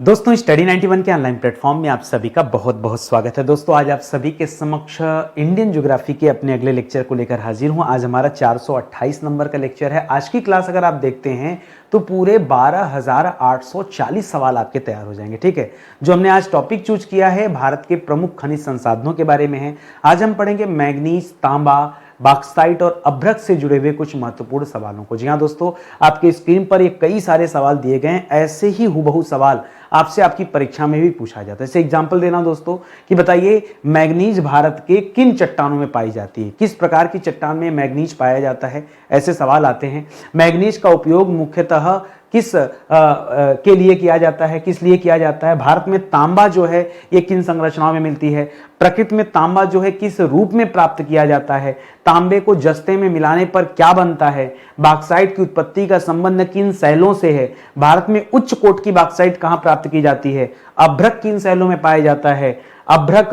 दोस्तों स्टडी 91 के online platform में आप सभी का बहुत बहुत स्वागत है। दोस्तों आज आप सभी के समक्ष इंडियन ज्योग्राफी के अपने अगले लेक्चर को लेकर हाजिर हूं। आज हमारा 428 नंबर का लेक्चर है। आज की क्लास अगर आप देखते हैं तो पूरे 12,840 सवाल आपके तैयार हो जाएंगे। ठीक है, जो हमने आज टॉपिक चूज किया है भारत के प्रमुख खनिज संसाधनों के बारे में है। आज हम पढ़ेंगे मैग्नीज, तांबा, बॉक्साइट और अभ्रक से जुड़े हुए कुछ महत्वपूर्ण सवालों को। जी हाँ दोस्तों, आपके स्क्रीन पर ये कई सारे सवाल दिए गए हैं। ऐसे ही हूबहू सवाल आपसे आपकी परीक्षा में भी पूछा जाता है। जैसे एग्जांपल देना दोस्तों कि बताइए मैग्नीज भारत के किन चट्टानों में पाई जाती है, किस प्रकार की चट्टान में मैग्नीज पाया जाता है, ऐसे सवाल आते हैं। मैग्नीज का उपयोग मुख्यतः किस के लिए किया जाता है, किस लिए किया जाता है। भारत में तांबा जो है ये किन संरचनाओं में मिलती है। प्रकृति में तांबा जो है किस रूप में प्राप्त किया जाता है। तांबे को जस्ते में मिलाने पर क्या बनता है। बॉक्साइट की उत्पत्ति का संबंध किन शैलों से है। भारत में उच्च कोट की बॉक्साइट कहां प्राप्त की जाती है। अभ्रक किन शैलों में पाया जाता है। अभ्रक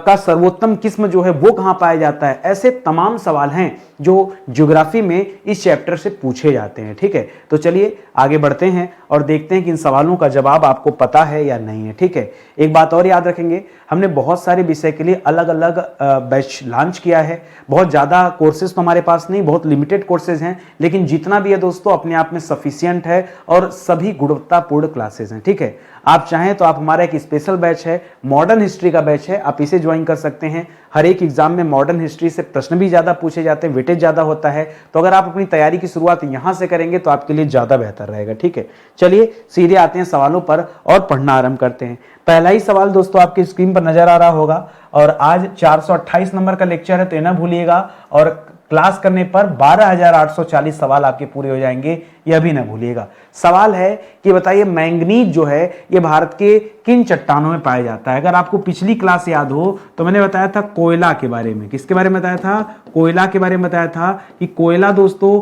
का सर्वोत्तम किस्म जो है वो कहां पाया जाता है। ऐसे तमाम सवाल हैं जो ज्योग्राफी में इस चैप्टर से पूछे जाते हैं। ठीक है, तो चलिए आगे बढ़ते हैं और देखते हैं कि इन सवालों का जवाब आपको पता है या नहीं है। ठीक है, एक बात और याद रखेंगे, हमने बहुत सारे विषय के लिए अलग अलग बैच लॉन्च किया है। बहुत ज़्यादा कोर्सेज तो हमारे पास नहीं, बहुत लिमिटेड कोर्सेज हैं, लेकिन जितना भी है दोस्तों अपने आप में सफिशियंट है और सभी गुणवत्तापूर्ण क्लासेज हैं। ठीक है, आप चाहें तो आप हमारा एक स्पेशल बैच है, मॉडर्न हिस्ट्री का बैच है, आप इसे ज्वाइन कर सकते हैं। हर एक एग्जाम में मॉडर्न हिस्ट्री से प्रश्न भी ज्यादा पूछे जाते हैं, वेटेज ज्यादा होता है, तो अगर आप अपनी तैयारी की शुरुआत यहां से करेंगे तो आपके लिए ज्यादा बेहतर रहेगा। ठीक है, चलिए सीधे आते हैं सवालों पर और पढ़ना आरंभ करते हैं। पहला ही सवाल दोस्तों आपकी स्क्रीन पर नजर आ रहा होगा और आज 428 नंबर का लेक्चर है, तो ना भूलिएगा और क्लास करने पर 12,840 सवाल आपके पूरे हो जाएंगे, यह भी ना भूलिएगा। सवाल है कि बताइए मैंगनीज जो है ये भारत के किन चट्टानों में पाया जाता है। अगर आपको पिछली क्लास याद हो तो मैंने बताया था कोयला के बारे में। किसके बारे में बताया था? कोयला के बारे में बताया था कि कोयला दोस्तों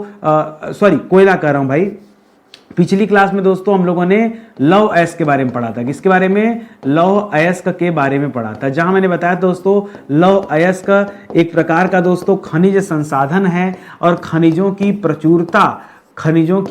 कोयला कह रहा हूं भाई, पिछली क्लास में दोस्तों हम लोगों ने लौह अयस्क के बारे में पढ़ा था। किसके बारे में? लौह अयस्क के बारे में पढ़ा था, जहां मैंने बताया दोस्तों लौह अयस्क एक प्रकार का दोस्तों खनिज संसाधन है और खनिजों की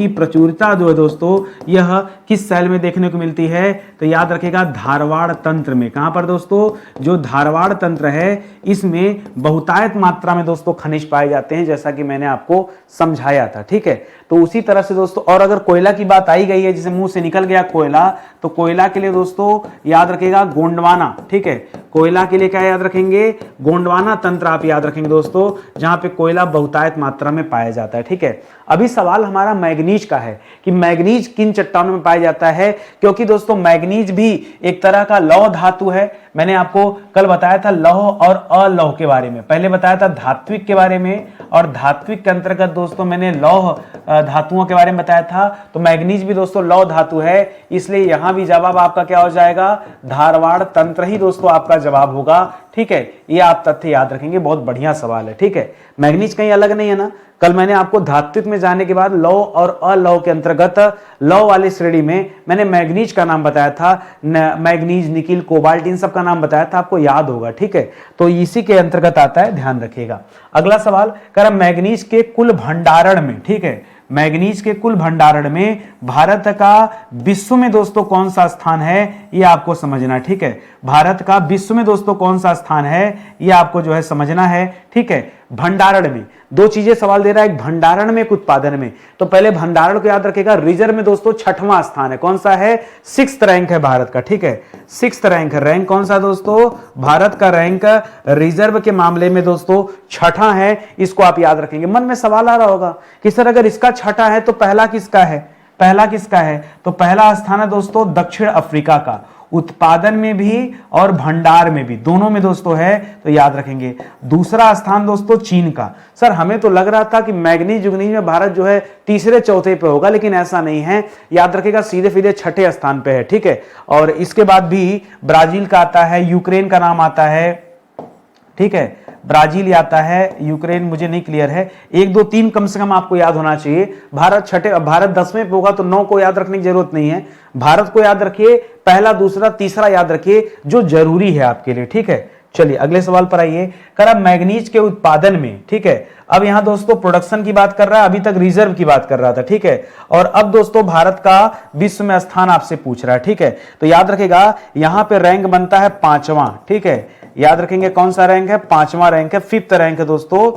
प्रचुरता जो है दोस्तों यह किस शैल में देखने को मिलती है, तो याद रखेगा धारवाड़ तंत्र में। कहां पर दोस्तों? जो धारवाड़ तंत्र है इसमें बहुतायत मात्रा में दोस्तों खनिज पाए जाते हैं, जैसा कि मैंने आपको समझाया था। ठीक है, तो उसी तरह से दोस्तों और अगर कोयला की बात आई गई है, जिसे मुंह से निकल गया कोयला, तो कोयला के लिए दोस्तों याद रखेगा गोंडवाना। ठीक है, कोयला के लिए क्या याद रखेंगे? गोंडवाना तंत्र आप याद रखेंगे दोस्तों, जहां पे कोयला बहुतायत मात्रा में पाया जाता है। ठीक है, अभी सवाल हमारा मैग्नीज का है कि मैग्नीज किन चट्टानों में पाया जाता है, क्योंकि दोस्तों मैग्नीज भी एक तरह का लौह धातु है। मैंने आपको कल बताया था लौह और अलौह के बारे में, पहले बताया था धात्विक के बारे में, और धात्विक के अंतर्गत दोस्तों मैंने लौह धातुओं के बारे में बताया था। तो मैग्नीज भी दोस्तों लौह धातु है, इसलिए यहां भी जवाब आपका क्या हो जाएगा? धारवाड़ तंत्र ही दोस्तों आपका जवाब होगा। ठीक है, ये आप तथ्य याद रखेंगे, बहुत बढ़िया सवाल है। ठीक है, मैग्नीज कहीं अलग नहीं है ना। कल मैंने आपको धात्विक में जाने के बाद लौह और अलौह के अंतर्गत लौह वाली श्रेणी में मैंने मैग्नीज का नाम बताया था, मैग्नीज, निकिल, कोबाल्ट, इन सब का नाम बताया था, आपको याद होगा। ठीक है, तो इसी के अंतर्गत आता है, ध्यान रखिएगा। अगला सवाल कह रहा मैग्नीज के कुल भंडारण में, ठीक है, मैग्नीज के कुल भंडारण में भारत का विश्व में दोस्तों कौन सा स्थान है, ये आपको समझना। ठीक है, भारत का विश्व में दोस्तों कौन सा स्थान है, ये आपको जो है समझना है। ठीक है, भंडारण में दो चीजें सवाल दे रहा है, एक भंडारण में, एक उत्पादन में। तो पहले भंडारण को याद रखेगा, रिजर्व में दोस्तों 6वां स्थान है। कौन सा है? 6th रैंक है भारत का। ठीक है, 6th रैंक है। रैंक कौन सा दोस्तों? भारत का रैंक रिजर्व के मामले में दोस्तों 6ठा है, इसको आप याद रखेंगे। मन में सवाल आ रहा होगा कि सर अगर इसका 6ठा है तो पहला किसका है? पहला किसका है? तो पहला स्थान है दोस्तों दक्षिण अफ्रीका का, उत्पादन में भी और भंडार में भी, दोनों में दोस्तों है, तो याद रखेंगे। दूसरा स्थान दोस्तों चीन का। सर हमें तो लग रहा था कि मैग्नीज युग्नीज में भारत जो है तीसरे चौथे पे होगा, लेकिन ऐसा नहीं है, याद रखेगा सीधे सीधे 6ठे स्थान पे है। ठीक है, और इसके बाद भी ब्राजील का आता है, यूक्रेन का नाम आता है। ठीक है, ब्राजील आता है, यूक्रेन मुझे नहीं क्लियर है, 1 2 3 कम से कम आपको याद होना चाहिए। भारत 10वें पे होगा तो 9 को याद रखने की जरूरत नहीं है। भारत को याद रखिए, पहला, दूसरा, तीसरा याद रखिए जो जरूरी है आपके लिए। ठीक है, चलिए अगले सवाल पर आइए। कर अब मैग्नीज के उत्पादन में, ठीक है, अब यहां दोस्तों प्रोडक्शन की बात कर रहा है, अभी तक रिजर्व की बात कर रहा था, ठीक है, और अब दोस्तों भारत का विश्व में स्थान आपसे पूछ रहा है, ठीक है। तो याद रखेगा यहां पे रैंक बनता है 5वां, ठीक है, याद रखेंगे कौन सा रैंक है, 5वां रैंक है, 5th रैंक है दोस्तों,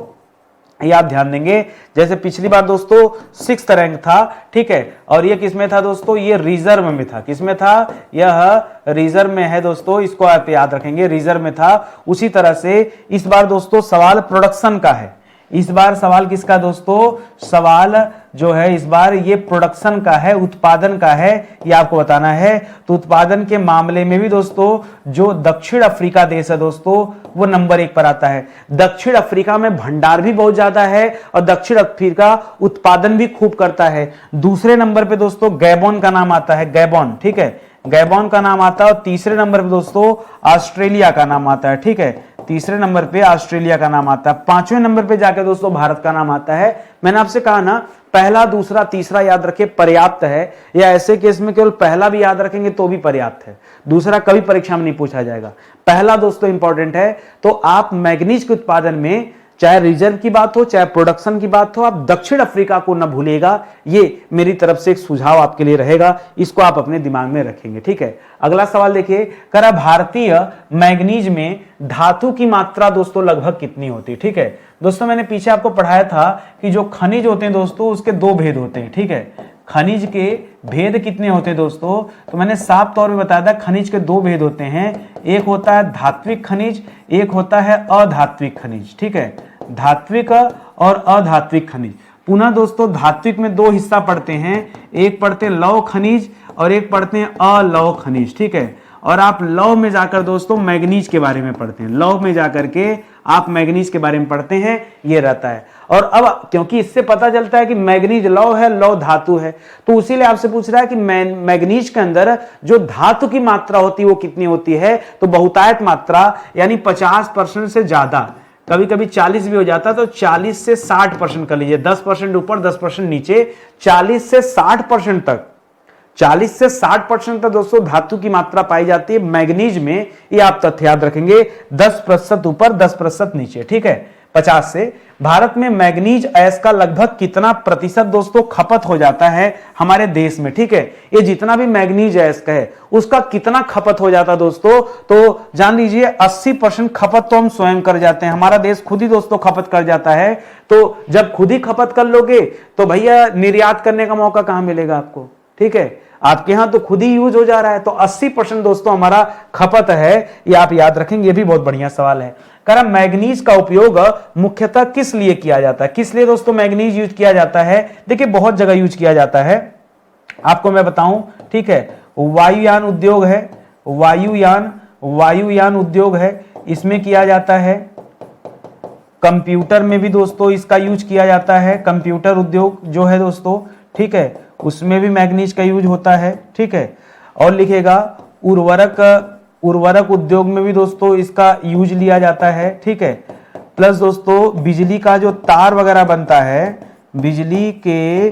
ये आप ध्यान देंगे। जैसे पिछली बार दोस्तों 6th रैंक था, ठीक है, और ये किसमें था दोस्तों, ये रिजर्व में था, किसमें था, यह रिजर्व में है दोस्तों, इसको आप याद रखेंगे, रिजर्व में था। उसी तरह से इस बार दोस्तों सवाल प्रोडक्शन का है, इस बार सवाल किसका दोस्तों, सवाल जो है इस बार ये प्रोडक्शन का है, उत्पादन का है, ये आपको बताना है। तो उत्पादन के मामले में भी दोस्तों जो दक्षिण अफ्रीका देश है दोस्तों वो नंबर 1 पर आता है। दक्षिण अफ्रीका में भंडार भी बहुत ज्यादा है और दक्षिण अफ्रीका उत्पादन भी खूब करता है। दूसरे नंबर पे दोस्तों गैबोन का नाम आता है, गैबोन, ठीक है, गैबोन का नाम आता है। और तीसरे नंबर पे दोस्तों ऑस्ट्रेलिया का नाम आता है, ठीक है, तीसरे नंबर पे ऑस्ट्रेलिया का नाम आता है। 5वें नंबर पे जाके दोस्तों भारत का नाम आता है। मैंने आपसे कहा ना पहला दूसरा तीसरा याद रखे पर्याप्त है, या ऐसे केस में केवल पहला भी याद रखेंगे तो भी पर्याप्त है, दूसरा कभी परीक्षा में नहीं पूछा जाएगा, पहला दोस्तों इंपॉर्टेंट है। तो आप मैग्नीज के उत्पादन में चाहे रिजर्व की बात हो चाहे प्रोडक्शन की बात हो, आप दक्षिण अफ्रीका को न भूलिएगा, ये मेरी तरफ से एक सुझाव आपके लिए रहेगा, इसको आप अपने दिमाग में रखेंगे, ठीक है। अगला सवाल देखिए, करा भारतीय मैग्नीज में धातु की मात्रा दोस्तों लगभग कितनी होती है, ठीक है। दोस्तों मैंने पीछे आपको पढ़ाया था कि जो खनिज होते हैं दोस्तों उसके 2 भेद होते हैं, ठीक है, खनिज के भेद कितने होते हैं दोस्तों, तो मैंने साफ तौर पे बताया था खनिज के 2 भेद होते हैं, एक होता है धात्विक खनिज, एक होता है अधात्विक खनिज, ठीक है, धात्विक और अधात्विक खनिज। पुनः दोस्तों धात्विक में 2 हिस्सा पढ़ते हैं, एक पढ़ते हैं लौह खनिज और एक पढ़ते हैं अलौह खनिज, ठीक है। और आप लौह में जाकर दोस्तों मैग्नीज के बारे में पढ़ते हैं, लौह में जाकर के आप मैग्नीज के बारे में पढ़ते हैं, ये रहता है। और अब क्योंकि इससे पता चलता है कि मैग्नीज लौह है, लौह धातु है, तो इसीलिए आपसे पूछ रहा है कि मैग्नीज के अंदर जो धातु की मात्रा होती है वो कितनी होती है, तो बहुतायत मात्रा यानी 50% से ज्यादा, कभी कभी 40 भी हो जाता है, तो 40 से 60% कर लीजिए, 10% ऊपर 10% नीचे, 40 से 60% तक, 40 से 60% तक दोस्तों धातु की मात्रा पाई जाती है मैग्नीज में, ये आप तथ्य याद रखेंगे, 10% ऊपर 10% नीचे, ठीक है, 50 से। भारत में मैग्नीज अयस्क का लगभग कितना प्रतिशत दोस्तों खपत हो जाता है हमारे देश में, ठीक है, ये जितना भी मैग्नीज अयस्क है उसका कितना खपत हो जाता है दोस्तों, तो जान लीजिए 80% खपत तो हम स्वयं कर जाते हैं, हमारा देश खुद ही दोस्तों खपत कर जाता है। तो जब खुद ही खपत कर लोगे तो भैया निर्यात करने का मौका कहां मिलेगा आपको, ठीक है, आपके यहां तो खुद ही यूज हो जा रहा है। तो 80% दोस्तों हमारा खपत है, ये आप याद रखेंगे, ये भी बहुत बढ़िया सवाल है। करा मैग्नीज का उपयोग मुख्यतः किस लिए किया जाता है, किस लिए दोस्तों मैग्नीज यूज किया जाता है, देखिए बहुत जगह यूज किया जाता है, आपको मैं बताऊं, ठीक है, वायुयान उद्योग है, वायुयान उद्योग है, इसमें किया जाता है। कंप्यूटर में भी दोस्तों इसका यूज किया जाता है, कंप्यूटर उद्योग जो है दोस्तों, ठीक है, उसमें भी मैग्नीज का यूज होता है, ठीक है। और लिखेगा उर्वरक उद्योग में भी दोस्तों इसका यूज लिया जाता है, ठीक है। प्लस दोस्तों बिजली का जो तार वगैरह बनता है, बिजली के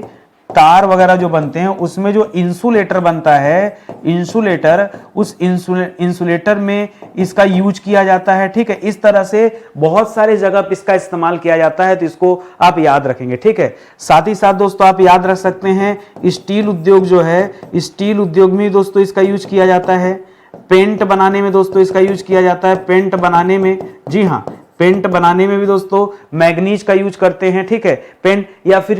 तार वगैरह जो बनते हैं उसमें जो इंसुलेटर बनता है, इंसुलेटर, उस इंसुलेटर में इसका यूज किया जाता है, ठीक है। इस तरह से बहुत सारे जगह पर इसका इस्तेमाल किया जाता है, तो इसको आप याद रखेंगे, ठीक है। साथ ही साथ दोस्तों आप याद रख सकते हैं स्टील उद्योग जो है, स्टील उद्योग में दोस्तों इसका यूज किया जाता है, पेंट बनाने में दोस्तों इसका यूज किया जाता है, पेंट बनाने में, जी हाँ, पेंट बनाने में भी दोस्तों मैग्नीज का यूज करते हैं, ठीक है, पेंट, या फिर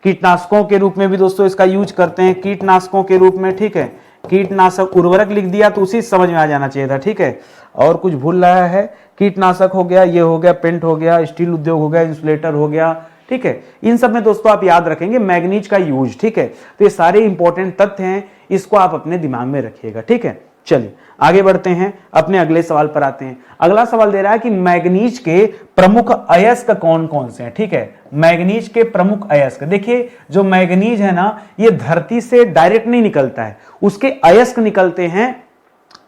कीटनाशकों के रूप में भी दोस्तों इसका यूज करते हैं, कीटनाशकों के रूप में, ठीक है, कीटनाशक, उर्वरक लिख दिया तो उसी समझ में आ जाना चाहिए था, ठीक है, और कुछ भूल रहा है, कीटनाशक हो गया, ये हो गया, पेंट हो गया, स्टील उद्योग हो गया, इंसुलेटर हो गया, ठीक है। इन सब में दोस्तों आप याद रखेंगे मैग्नीज का यूज, ठीक है। तो ये सारे इंपॉर्टेंट तथ्य हैं, इसको आप अपने दिमाग में रखिएगा, ठीक है। चलिए आगे बढ़ते हैं, अपने अगले सवाल पर आते हैं। अगला सवाल दे रहा है कि मैग्नीज के प्रमुख अयस्क कौन कौन से हैं, ठीक है, मैग्नीज के प्रमुख अयस्क। देखिए जो मैग्नीज है ना, ये धरती से डायरेक्ट नहीं निकलता है, उसके अयस्क निकलते हैं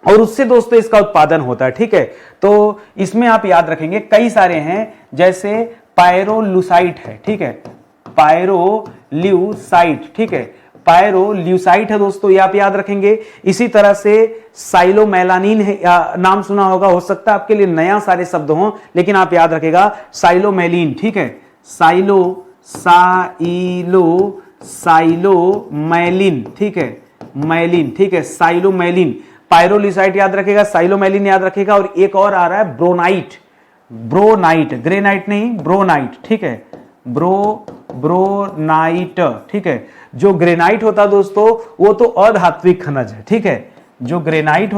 और उससे दोस्तों इसका उत्पादन होता है, ठीक है। तो इसमें आप याद रखेंगे कई सारे हैं, जैसे पायरोलुसाइट है, ठीक है, पायरोल्यूसाइट, ठीक है, पायरोल्यूसाइट है दोस्तों, ये आप याद रखेंगे। इसी तरह से साइलोमेलानिन है, नाम सुना होगा, हो सकता है आपके लिए नया सारे शब्द हों, लेकिन आप याद रखेगा साइलोमेलिन, ठीक है, साइलोमेलिन, ठीक है, मैलिन, ठीक है, साइलोमेलिन। पायरोल्यूसाइट याद रखेगा, साइलोमेलिन याद रखेगा, और एक और आ रहा है ब्रोनाइट, ग्रेनाइट नहीं, ब्रोनाइट, ठीक है, ब्रोनाइट, ठीक है। जो ग्रेनाइट होता है दोस्तों वो तो अधात्विक खनिज है, ठीक है। जो ग्रेनाइट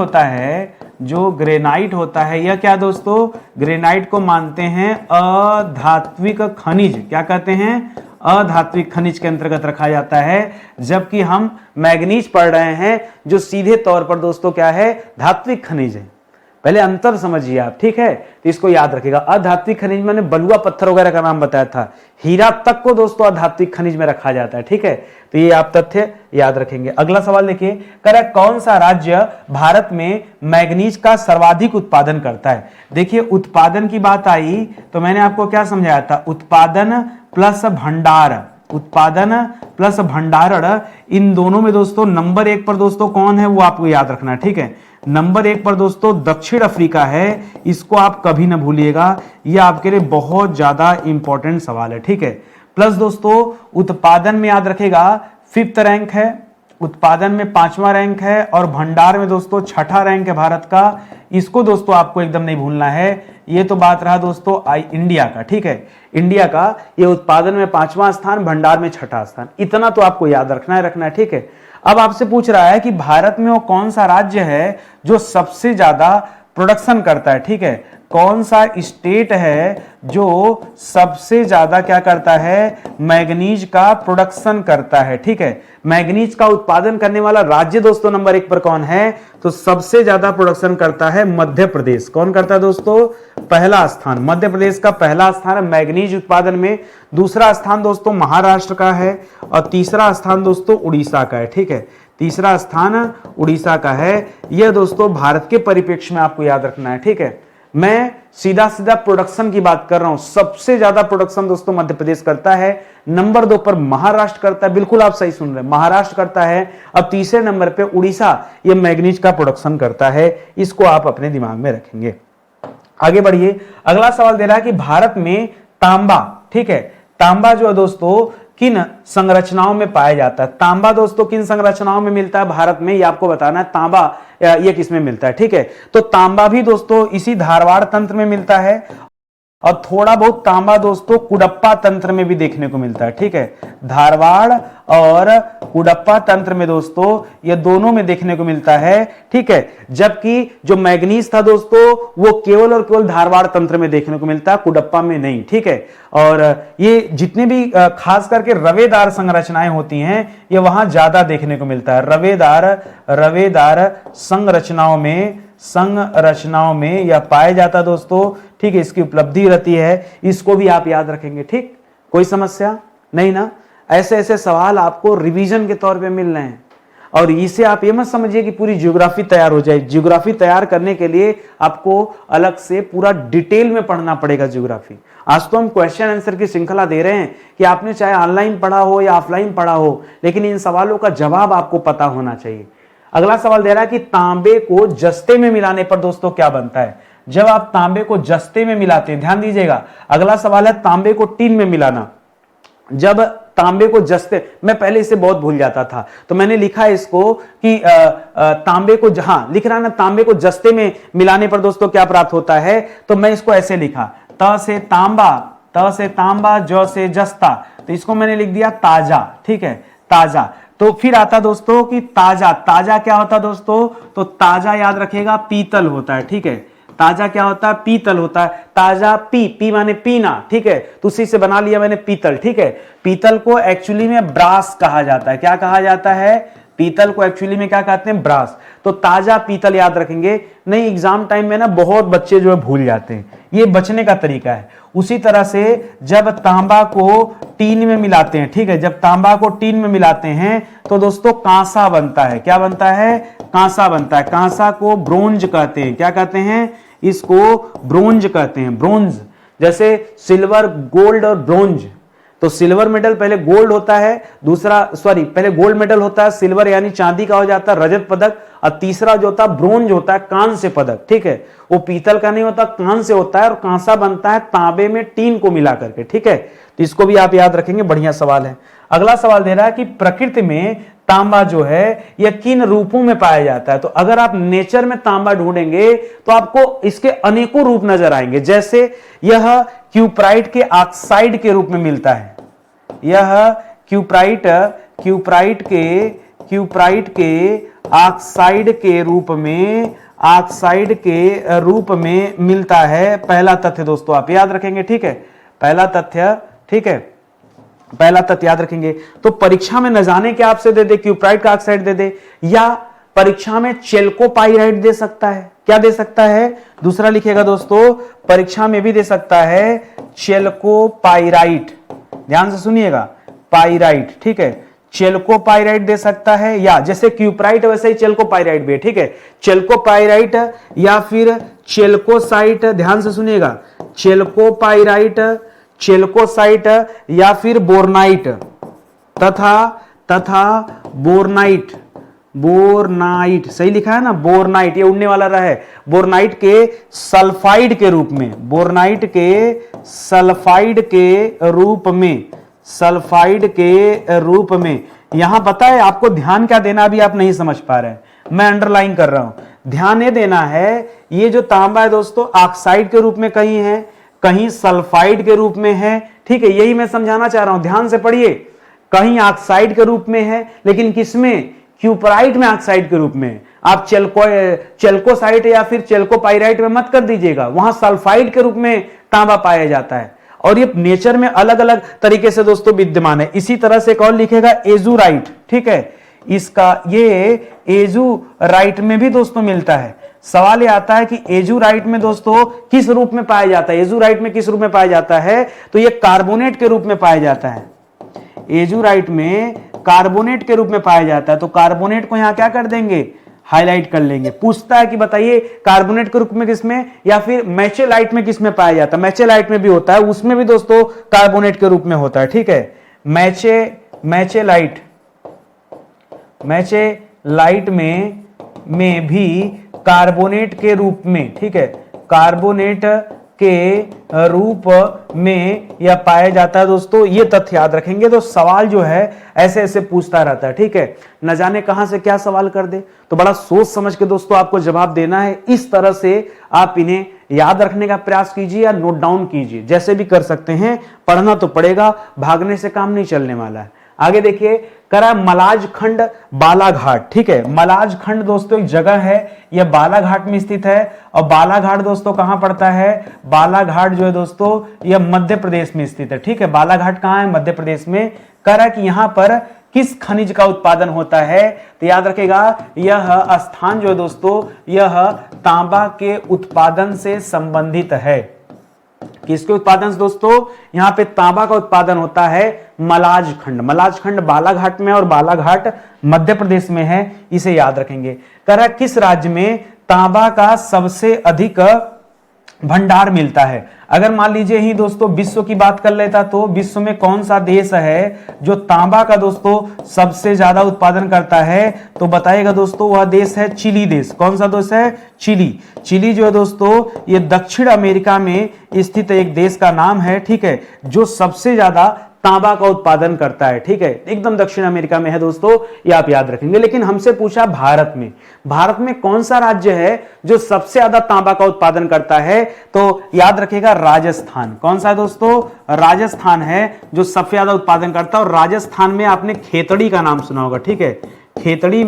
होता है यह क्या दोस्तों, ग्रेनाइट को मानते हैं अधात्विक खनिज, क्या कहते हैं, अधात्विक खनिज के अंतर्गत रखा जाता है, जबकि हम मैग्नीज पढ़ रहे हैं जो सीधे तौर पर दोस्तों क्या है, धात्विक खनिज है। पहले अंतर समझिए आप, ठीक है, तो इसको याद रखिएगा। अधात्विक खनिज मैंने बलुआ पत्थर वगैरह का नाम बताया था, हीरा तक को दोस्तों अधात्विक खनिज में रखा जाता है, ठीक है। तो ये आप तथ्य याद रखेंगे। अगला सवाल देखिए, कह रहा है कौन सा राज्य भारत में मैग्नीज का सर्वाधिक उत्पादन करता है। देखिए उत्पादन की बात आई तो मैंने आपको क्या समझाया था, उत्पादन प्लस भंडारण, इन दोनों में दोस्तों नंबर 1 पर दोस्तों कौन है वो आपको याद रखना है, ठीक है। नंबर 1 पर दोस्तों दक्षिण अफ्रीका है, इसको आप कभी ना भूलिएगा, ये आपके लिए बहुत ज्यादा इंपॉर्टेंट सवाल है, ठीक है। प्लस दोस्तों उत्पादन में याद रखेगा 5th रैंक है, उत्पादन में 5वां रैंक है, और भंडार में दोस्तों 6ठा रैंक है भारत का, इसको दोस्तों आपको एकदम नहीं भूलना है। ये तो बात रहा दोस्तों इंडिया का, ठीक है, इंडिया का ये उत्पादन में 5वां स्थान, भंडार में 6ठा स्थान, इतना तो आपको याद रखना है, ठीक है। अब आपसे पूछ रहा है कि भारत में वो कौन सा राज्य है जो सबसे ज्यादा प्रोडक्शन करता है, ठीक है, कौन सा स्टेट है जो सबसे ज्यादा क्या करता है, मैग्नीज का प्रोडक्शन करता है, ठीक है। मैग्नीज का उत्पादन करने वाला राज्य दोस्तों नंबर 1 पर कौन है, तो सबसे ज्यादा प्रोडक्शन करता है मध्य प्रदेश। कौन करता है दोस्तों, पहला स्थान मध्य प्रदेश का पहला स्थान है मैग्नीज उत्पादन में, दूसरा स्थान दोस्तों महाराष्ट्र का है, और तीसरा स्थान दोस्तों उड़ीसा का है, ठीक है, तीसरा स्थान उड़ीसा का है। यह दोस्तों भारत के परिप्रेक्ष्य में आपको याद रखना है, ठीक है। मैं सीधा प्रोडक्शन की बात कर रहा हूं, सबसे ज्यादा प्रोडक्शन दोस्तों मध्य प्रदेश करता है, नंबर 2 पर महाराष्ट्र करता है, बिल्कुल आप सही सुन रहे हैं, महाराष्ट्र करता है, अब तीसरे नंबर पे उड़ीसा ये मैग्नीज का प्रोडक्शन करता है, इसको आप अपने दिमाग में रखेंगे। आगे बढ़िए, अगला सवाल दे रहा है कि भारत में तांबा, ठीक है, तांबा जो है दोस्तों किन संरचनाओं में पाया जाता है। तांबा दोस्तों किन संरचनाओं में मिलता है भारत में, ये आपको बताना है। तांबा ये किस में मिलता है, ठीक है। तो तांबा भी दोस्तों इसी धारवाड़ तंत्र में मिलता है, और थोड़ा बहुत तांबा दोस्तों कुडप्पा तंत्र में भी देखने को मिलता है, ठीक है। धारवाड़ और कुडप्पा तंत्र में दोस्तों ये दोनों में देखने को मिलता है, ठीक है। जबकि जो मैग्नीज था दोस्तों वो केवल और केवल धारवाड़ तंत्र में देखने को मिलता है, कुडप्पा में नहीं, ठीक है। और ये जितने भी खास करके रवेदार संरचनाएं होती हैं ये वहां ज्यादा देखने को मिलता है, रवेदार संरचनाओं में यह पाया जाता है दोस्तों, ठीक है। इसकी उपलब्धि रहती है, इसको भी आप याद रखेंगे, ठीक, कोई समस्या नहीं ना। ऐसे ऐसे सवाल आपको रिवीजन के तौर पे मिल रहे हैं, और इसे आप ये मत समझिए कि पूरी ज्योग्राफी तैयार हो जाए। ज्योग्राफी तैयार करने के लिए आपको अलग से पूरा डिटेल में पढ़ना पड़ेगा ज्योग्राफी। आज तो हम क्वेश्चन आंसर की श्रृंखला दे रहे हैं कि आपने चाहे ऑनलाइन पढ़ा हो या ऑफलाइन पढ़ा हो, लेकिन इन सवालों का जवाब आपको पता होना चाहिए। अगला सवाल दे रहा है कि तांबे को जस्ते में मिलाने पर दोस्तों क्या बनता है। जब आप तांबे को जस्ते में मिलाते हैं, ध्यान दीजिएगा, अगला सवाल है तांबे को टीन में मिलाना। जब तांबे को जस्ते, मैं पहले इसे बहुत भूल जाता था, तो मैंने लिखा इसको कि तांबे को, जहां लिख रहा ना, तांबे को जस्ते में मिलाने पर दोस्तों क्या प्राप्त होता है, तो मैं इसको ऐसे लिखा, त से तांबा, ज से जस्ता, तो इसको मैंने लिख दिया ताजा, ठीक है, ताजा। तो फिर आता दोस्तों कि ताजा क्या होता दोस्तों, तो ताजा याद रखिएगा पीतल होता है, ठीक है। ताजा क्या होता है, पीतल होता है। ताजा पी माने पीना, ठीक है, तो उसी से बना लिया मैंने पीतल, ठीक है। पीतल को एक्चुअली में ब्रास कहा जाता है। क्या कहा जाता है, पीतल को एक्चुअली में क्या कहते हैं, ब्रास। तो ताजा पीतल याद रखेंगे, नहीं एग्जाम टाइम में ना बहुत बच्चे जो है भूल जाते हैं, ये बचने का तरीका है। उसी तरह से जब तांबा को टीन में मिलाते हैं, ठीक है, जब तांबा को टीन में मिलाते हैं तो दोस्तों कांसा बनता है। क्या बनता है, कांसा बनता है। कांसा को ब्रोंज कहते हैं। क्या कहते हैं, इसको ब्रोंज कहते हैं, ब्रोंज। जैसे सिल्वर, गोल्ड और ब्रोंज, तो सिल्वर मेडल पहले गोल्ड होता है, पहले गोल्ड मेडल होता है, सिल्वर यानी चांदी का हो जाता है, रजत पदक, और तीसरा जो होता है ब्रोंज होता है, कांस्य पदक। ठीक है, वो पीतल का नहीं होता, कांस्य होता है, और कांसा बनता है तांबे में टीन को मिला करके। ठीक है, तो इसको भी आप याद रखेंगे, बढ़िया सवाल है। अगला सवाल दे रहा है कि प्रकृति में तांबा जो है यह किन रूपों में पाया जाता है। तो अगर आप नेचर में तांबा ढूंढेंगे तो आपको इसके अनेकों रूप नजर आएंगे। जैसे यह क्यूप्राइट के ऑक्साइड के रूप में मिलता है, यह क्यूप्राइट के ऑक्साइड के रूप में मिलता है। पहला तथ्य दोस्तों आप याद रखेंगे। ठीक है, पहला तथ्य, ठीक है, पहला तथ्य याद रखेंगे। तो परीक्षा में न जाने क्या आपसे दे दे, क्यूप्राइट का ऑक्साइड दे दे, या परीक्षा में चेल्कोपाइराइट दे सकता है। क्या दे सकता है? दूसरा लिखिएगा दोस्तों, परीक्षा में भी दे सकता है चेल्कोपाइराइट। ध्यान से सुनिएगा, पाइराइट। ठीक है, चेल्कोपाइराइट दे सकता है, या जैसे क्यूप्राइट वैसे ही चेल्कोपाइराइट भी है। ठीक है, चेल्कोपाइराइट या फिर चेल्कोसाइट। ध्यान से सुनिएगा, चेल्कोसाइट या फिर बोर्नाइट तथा बोर्नाइट सही लिखा है ना, बोर्नाइट, ये उड़ने वाला रहा है। बोर्नाइट के सल्फाइड के रूप में, यहां पता है आपको ध्यान क्या देना, अभी आप नहीं समझ पा रहे हैं, मैं अंडरलाइन कर रहा हूं। ध्यान ये देना है, ये जो तांबा है दोस्तों ऑक्साइड के रूप में कहीं है, कहीं सल्फाइड के रूप में है। ठीक है, यही मैं समझाना चाह रहा हूं, ध्यान से पढ़िए। कहीं ऑक्साइड के रूप में है, लेकिन किसमें? क्यूप्राइट में ऑक्साइड के रूप में। आप चेल्कोसाइट या फिर चेल्कोपाइराइट में मत कर दीजिएगा, वहां सल्फाइड के रूप में तांबा पाया जाता है, और ये नेचर में अलग अलग तरीके से दोस्तों विद्यमान है। इसी तरह से एक और लिखेगा एजुराइट। ठीक है, इसका ये एजुराइट में भी दोस्तों मिलता है। सवाल ये आता है कि एजुराइट में दोस्तों किस रूप में पाया जाता है? एजुराइट में किस रूप में पाया जाता है? तो ये कार्बोनेट के रूप में पाया जाता है। एजुराइट में कार्बोनेट के रूप में पाया जाता है। तो कार्बोनेट को यहां क्या कर देंगे? हाईलाइट कर लेंगे। पूछता है कि बताइए कार्बोनेट के रूप में किसमें, या फिर मैचेलाइट में किसमें पाया जाता है? मैचेलाइट में भी होता है, उसमें भी दोस्तों कार्बोनेट के रूप में होता है। ठीक है, मैचेलाइट में भी कार्बोनेट के रूप में, ठीक है, कार्बोनेट के रूप में यह पाया जाता है दोस्तों। ये तथ्य याद रखेंगे तो सवाल जो है ऐसे ऐसे पूछता रहता है। ठीक है, न जाने कहां से क्या सवाल कर दे, तो बड़ा सोच समझ के दोस्तों आपको जवाब देना है। इस तरह से आप इन्हें याद रखने का प्रयास कीजिए या नोट डाउन कीजिए, जैसे भी कर सकते हैं। पढ़ना तो पड़ेगा, भागने से काम नहीं चलने वाला है। आगे देखिए, करा मलाज खंड बालाघाट। ठीक है, मलाज खंड दोस्तों एक जगह है, यह बालाघाट में स्थित है। और बालाघाट दोस्तों कहां पड़ता है? बालाघाट जो है दोस्तों यह मध्य प्रदेश में स्थित है। ठीक है, बालाघाट कहां है? मध्य प्रदेश में। करा कि यहां पर किस खनिज का उत्पादन होता है? तो याद रखेगा, यह स्थान जो है दोस्तों यह तांबा के उत्पादन से संबंधित है। किसके उत्पादन से दोस्तों? यहां पे तांबा का उत्पादन होता है मलाज खंड बालाघाट में, और बालाघाट मध्य प्रदेश में है, इसे याद रखेंगे। कह रहा किस राज्य में तांबा का सबसे अधिक भंडार मिलता है? अगर मान लीजिए ही दोस्तों विश्व की बात कर लेता, तो विश्व में कौन सा देश है जो तांबा का दोस्तों सबसे ज्यादा उत्पादन करता है? तो बताइएगा दोस्तों, वह देश है चिली देश। कौन सा देश है? चिली जो है दोस्तों ये दक्षिण अमेरिका में स्थित एक देश का नाम है। ठीक है, जो सबसे ज्यादा तांबा का उत्पादन करता है। ठीक है, एकदम दक्षिण अमेरिका में है दोस्तों, ये आप याद रखेंगे। लेकिन हमसे पूछा भारत में कौन सा राज्य है जो सबसे ज्यादा तांबा का उत्पादन करता है? तो याद रखेगा राजस्थान। कौन सा है दोस्तों? राजस्थान है जो सबसे ज्यादा उत्पादन करता है। और राजस्थान में आपने खेतड़ी का नाम सुना होगा। ठीक है, खेतड़ी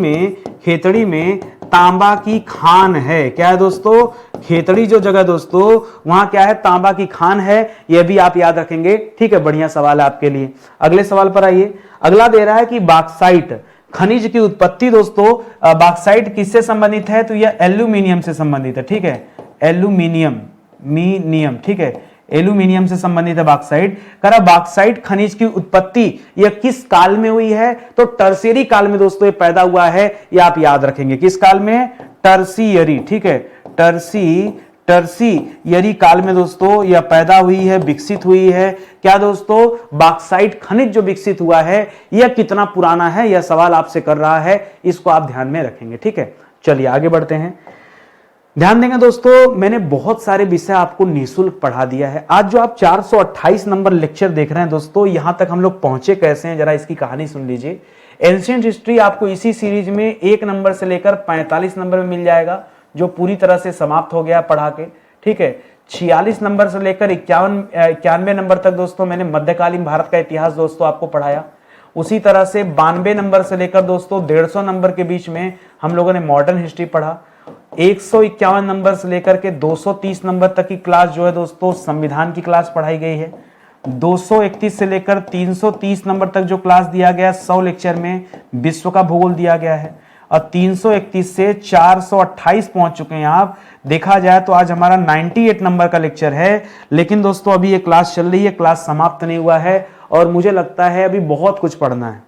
में तांबा की खान है। क्या है दोस्तों? खेतड़ी जो जगह दोस्तों वहां क्या है? तांबा की खान है। यह भी आप याद रखेंगे। ठीक है, बढ़िया सवाल है आपके लिए। अगले सवाल पर आइए। अगला दे रहा है कि बॉक्साइट खनिज की उत्पत्ति दोस्तों, बॉक्साइट किससे संबंधित है? तो यह एल्यूमिनियम से संबंधित है। ठीक है, एल्यूमिनियम। ठीक है, एल्यूमिनियम से संबंधित है बॉक्साइट। करा बॉक्साइट खनिज की उत्पत्ति यह किस काल में हुई है? तो टर्शियरी काल में दोस्तों ये पैदा हुआ है, यह आप याद रखेंगे। किस काल में? टर्शियरी। ठीक है, टर्सियरी काल में दोस्तों यह पैदा हुई है, विकसित हुई है। क्या दोस्तों, बॉक्साइट खनिज जो विकसित हुआ है यह कितना पुराना है, यह सवाल आपसे कर रहा है, इसको आप ध्यान में रखेंगे। ठीक है, चलिए आगे बढ़ते हैं। ध्यान देंगे दोस्तों, मैंने बहुत सारे विषय आपको निःशुल्क पढ़ा दिया है। आज जो आप 428 नंबर लेक्चर देख रहे हैं दोस्तों, यहां तक हम लोग पहुंचे कैसे हैं, जरा इसकी कहानी सुन लीजिए। एंशिएंट हिस्ट्री आपको इसी सीरीज में 1 नंबर से लेकर 45 नंबर में मिल जाएगा, जो पूरी तरह से समाप्त हो गया पढ़ा के। ठीक है, 46 नंबर से लेकर 91 नंबर तक दोस्तों मैंने मध्यकालीन भारत का इतिहास दोस्तों आपको पढ़ाया। उसी तरह से 92 नंबर से लेकर दोस्तों 150 नंबर के बीच में हम लोगों ने मॉडर्न हिस्ट्री पढ़ा। 151 नंबर से लेकर के 230 नंबर तक की क्लास जो है दोस्तों संविधान की क्लास पढ़ाई गई है। 231 से लेकर 330 नंबर तक जो क्लास दिया गया 100 लेक्चर में विश्व का भूगोल दिया गया है। और 331 से 428 पहुंच चुके हैं आप। देखा जाए तो आज हमारा 98 नंबर का लेक्चर है, लेकिन दोस्तों अभी ये क्लास चल रही है, क्लास समाप्त नहीं हुआ है और मुझे लगता है अभी बहुत कुछ पढ़ना है।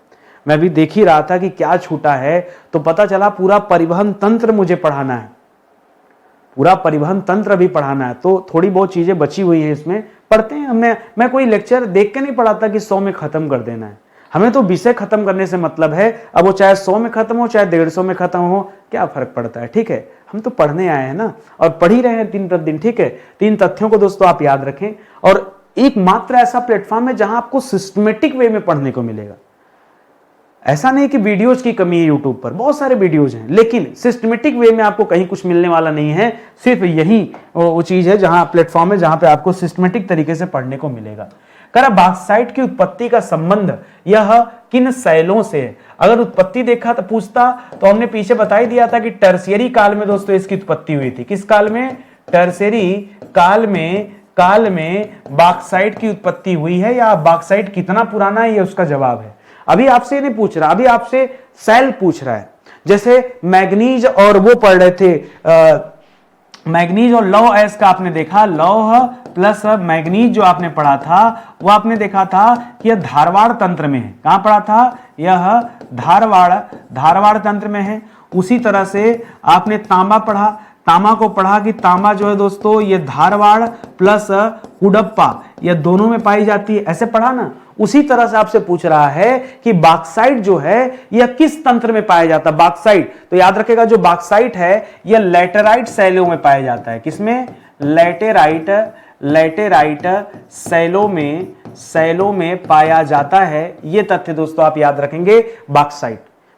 मैं भी देख ही रहा था कि क्या छूटा है, तो पता चला पूरा परिवहन तंत्र मुझे पढ़ाना है, पूरा परिवहन तंत्र भी पढ़ाना है। तो थोड़ी बहुत चीजें बची हुई है, इसमें पढ़ते हैं। मैं कोई लेक्चर देख के नहीं पढ़ाता कि 100 में खत्म कर देना है, हमें तो विषय खत्म करने से मतलब है। अब वो चाहे 100 में खत्म हो चाहे 150 में खत्म हो, क्या फर्क पड़ता है। ठीक है, हम तो पढ़ने आए हैं ना, और पढ़ ही रहे हैं दिन प्रतिदिन। ठीक है, 3 तथ्यों को दोस्तों आप याद रखें। और एक मात्र ऐसा प्लेटफॉर्म है जहां आपको सिस्टमेटिक वे में पढ़ने को मिलेगा। ऐसा नहीं कि वीडियोज की कमी है, यूट्यूब पर बहुत सारे वीडियोज हैं, लेकिन सिस्टमेटिक वे में आपको कहीं कुछ मिलने वाला नहीं है। सिर्फ यही वो चीज है, जहां प्लेटफॉर्म है जहां पे आपको सिस्टमेटिक तरीके से पढ़ने को मिलेगा। करा बॉक्साइट की उत्पत्ति का संबंध यह किन शैलों से है। अगर उत्पत्ति देखा तो पूछता तो हमने पीछे बता ही दिया था कि टर्शियरी काल में दोस्तों इसकी उत्पत्ति हुई थी। किस काल में? टर्शियरी काल में बॉक्साइट की उत्पत्ति हुई है। या बॉक्साइट कितना पुराना है, ये उसका जवाब है। अभी आपसे नहीं पूछ रहा, अभी आपसे सेल पूछ रहा है। जैसे मैग्नीज और वो पढ़ रहे थे, मैग्नीज और लौह अयस्क का आपने देखा, लौह प्लस मैग्नीज जो आपने पढ़ा था वो आपने देखा था कि यह धारवाड़ तंत्र में है। कहां पढ़ा था? यह धारवाड़ तंत्र में है। उसी तरह से आपने तांबा पढ़ा, तांबा को पढ़ा कि तांबा जो है दोस्तों ये धारवाड़ प्लस कुडप्पा ये दोनों में पाई जाती है, ऐसे पढ़ा ना। उसी तरह से आपसे पूछ रहा है कि बॉक्साइट जो है यह किस तंत्र में पाया जाता है। बॉक्साइट तो याद रखेगा, जो बॉक्साइट है यह लैटेराइट शैलों में पाया जाता है। किसमें? लैटेराइट शैलों में पाया जाता है। यह तथ्य दोस्तों आप याद रखेंगे।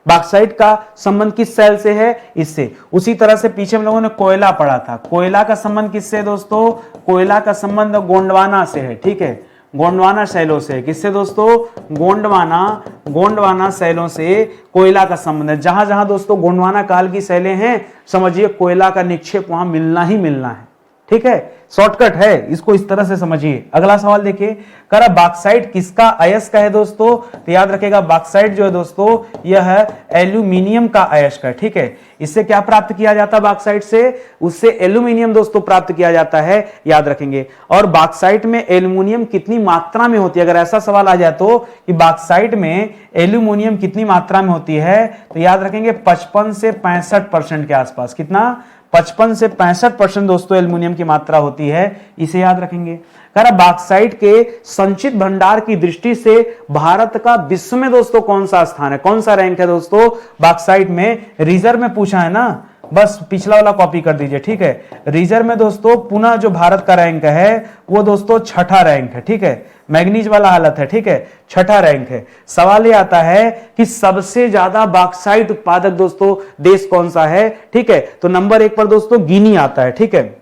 बॉक्साइट का संबंध किस शैल से है? इससे। उसी तरह से पीछे हम लोगों ने कोयला पढ़ा था। कोयला का संबंध किससे है दोस्तों? कोयला का संबंध गोंडवाना से है। ठीक है, गोंडवाना शैलों से। किससे दोस्तों? गोंडवाना शैलों से कोयला का संबंध है। जहां जहां दोस्तों गोंडवाना काल की शैलें हैं, समझिए कोयला का निक्षेप वहां मिलना ही मिलना है। ठीक है, शॉर्टकट है, इसको इस तरह से समझिए। अगला सवाल देखिए, करा बॉक्साइट किसका अयस्क है दोस्तों? तो याद रखेगा बॉक्साइट जो है दोस्तों यह एल्यूमिनियम का अयस्क है। ठीक है, इससे क्या प्राप्त किया जाता है? बॉक्साइट से उससे एल्यूमिनियम दोस्तों प्राप्त किया जाता है, याद रखेंगे। और बॉक्साइट में एल्यूमिनियम कितनी मात्रा में होती है? अगर ऐसा सवाल आ जाए तो कि बॉक्साइट में एल्यूमिनियम कितनी मात्रा में होती है, तो याद रखेंगे 55 से 65% के आसपास। कितना? 55 से 65% दोस्तों एल्युमिनियम की मात्रा होती है, इसे याद रखेंगे। कह रहा बॉक्साइट के संचित भंडार की दृष्टि से भारत का विश्व में दोस्तों कौन सा स्थान है, कौन सा रैंक है दोस्तों बॉक्साइट में? रिजर्व में पूछा है ना, बस पिछला वाला कॉपी कर दीजिए। ठीक है, रिजर्व में दोस्तों पुनः जो भारत का रैंक है वो दोस्तों 6ठा रैंक है। ठीक है, मैग्नीज वाला हालत है। ठीक है, 6ठा रैंक है। सवाल ये आता है कि सबसे ज्यादा बॉक्साइट उत्पादक दोस्तों देश कौन सा है? ठीक है, तो नंबर 1 पर दोस्तों गिनी आता है। ठीक है,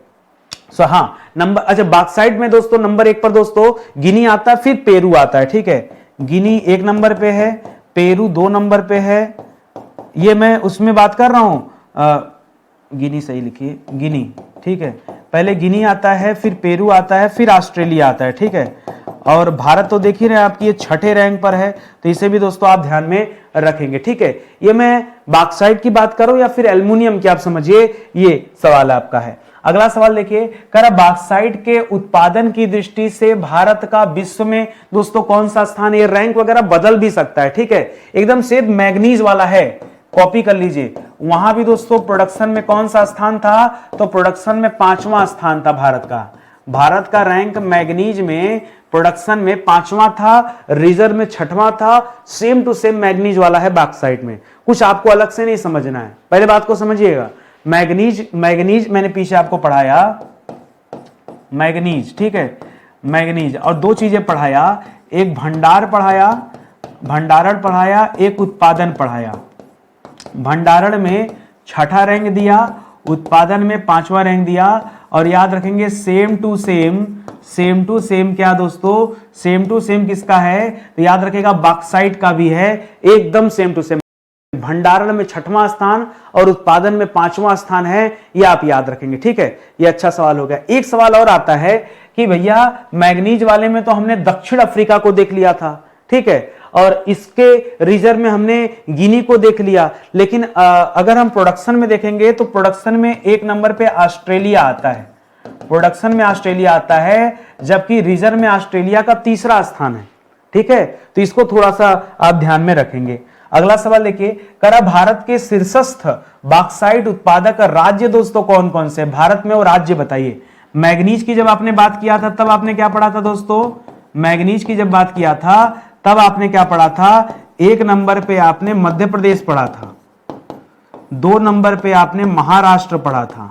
हाँ नंबर, अच्छा बॉक्साइट में दोस्तों नंबर 1 पर दोस्तों गिनी आता है, फिर पेरू आता है। ठीक है, गिनी 1 नंबर पे है, पेरू 2 नंबर पे है। ये मैं उसमें बात कर रहा हूं, गिनी सही लिखिए, गिनी। ठीक है, पहले गिनी आता है, फिर पेरू आता है, फिर ऑस्ट्रेलिया आता है। ठीक है, और भारत तो देख ही रहे हैं आपकी ये 6ठे रैंक पर है, तो इसे भी दोस्तों आप ध्यान में रखेंगे। ठीक है, ये मैं बॉक्साइट की बात करूं या फिर एल्युमिनियम की, आप समझिए ये सवाल आपका है। अगला सवाल देखिए, कह रहा बॉक्साइट के उत्पादन की दृष्टि से भारत का विश्व में दोस्तों कौन सा स्थान? ये रैंक वगैरह बदल भी सकता है। ठीक है, एकदम से मैग्नीज वाला है, कॉपी कर लीजिए। वहां भी दोस्तों प्रोडक्शन में कौन सा स्थान था, तो प्रोडक्शन में 5वां स्थान था भारत का। भारत का रैंक मैग्नीज में प्रोडक्शन में 5वां था, रिजर्व में 6वां था। सेम टू सेम मैग्नीज वाला है बॉक्साइट में, कुछ आपको अलग से नहीं समझना है, पहले बात को समझिएगा। मैग्नीज मैंने पीछे आपको पढ़ाया, मैग्नीज, ठीक है, मैग्नीज, और दो चीजें पढ़ाया, एक भंडारण पढ़ाया, एक उत्पादन पढ़ाया। भंडारण में 6ठा रैंक दिया, उत्पादन में 5वां रैंक दिया। और याद रखेंगे सेम टू सेम क्या दोस्तों, सेम टू सेम किसका है, तो याद रखेगा बॉक्साइट का भी है, एकदम सेम टू सेम। भंडारण में 6वां स्थान और उत्पादन में 5वां स्थान है, ये आप याद रखेंगे, ठीक है। ये अच्छा सवाल हो गया। एक सवाल और आता है कि भैया मैग्नीज वाले में तो हमने दक्षिण अफ्रीका को देख लिया था, ठीक है, और इसके रिजर्व में हमने गिनी को देख लिया, लेकिन अगर हम प्रोडक्शन में देखेंगे तो प्रोडक्शन में 1 नंबर पे ऑस्ट्रेलिया आता है, प्रोडक्शन में ऑस्ट्रेलिया आता है, जबकि रिजर्व में ऑस्ट्रेलिया का 3रा स्थान है, ठीक है। तो इसको थोड़ा सा आप ध्यान में रखेंगे। अगला सवाल देखिए, करा भारत के शीर्षस्थ बॉक्साइट उत्पादक राज्य दोस्तों कौन कौन से भारत में, और राज्य बताइए। मैग्नीज की जब आपने बात किया था तब आपने क्या पढ़ा था दोस्तों, मैग्नीज की जब बात किया था तब आपने क्या पढ़ा था, 1 नंबर पे आपने मध्य प्रदेश पढ़ा था, 2 नंबर पे आपने महाराष्ट्र पढ़ा था,